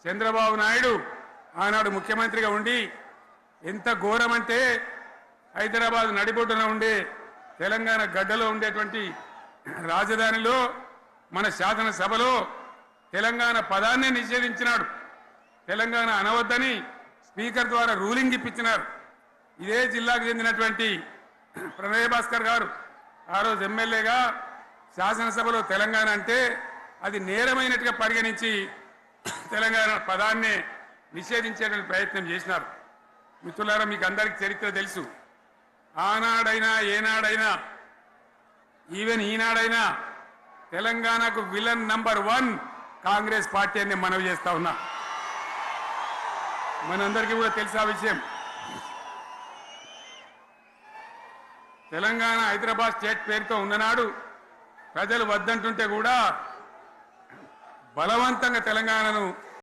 చంద్రబాబు నాయుడు ఆనాడు ముఖ్యమంత్రిగా ఉండి ఎంత ఘోరమంటే హైదరాబాద్ నడిబొడ్డున ఉండే తెలంగాణ గడ్డలో ఉండేటువంటి రాజధానిలో మన శాసనసభలో తెలంగాణ పదాన్ని నిషేధించినాడు. తెలంగాణ అనవద్దని స్పీకర్ ద్వారా రూలింగ్ ఇప్పించినారు. ఇదే జిల్లాకు చెందినటువంటి ప్రణయ్ భాస్కర్ గారు ఆ రోజు ఎమ్మెల్యేగా శాసనసభలో తెలంగాణ అంటే అది నేరమైనట్టుగా పరిగణించి తెలంగాణ పదాన్ని నిషేధించేటువంటి ప్రయత్నం చేసినారు. మిత్రులారా, మీకు అందరికీ చరిత్ర తెలుసు. ఆనాడైనా ఏనాడైనా ఈవెన్ ఈనాడైనా తెలంగాణకు విలన్ నంబర్ 1 కాంగ్రెస్ పార్టీ అని మనవి చేస్తా ఉన్నా. మనందరికీ కూడా తెలుసు ఆ విషయం. తెలంగాణ హైదరాబాద్ స్టేట్ పేరుతో ఉన్ననాడు ప్రజలు వద్దంటుంటే కూడా బలవంతంగా తెలంగాణను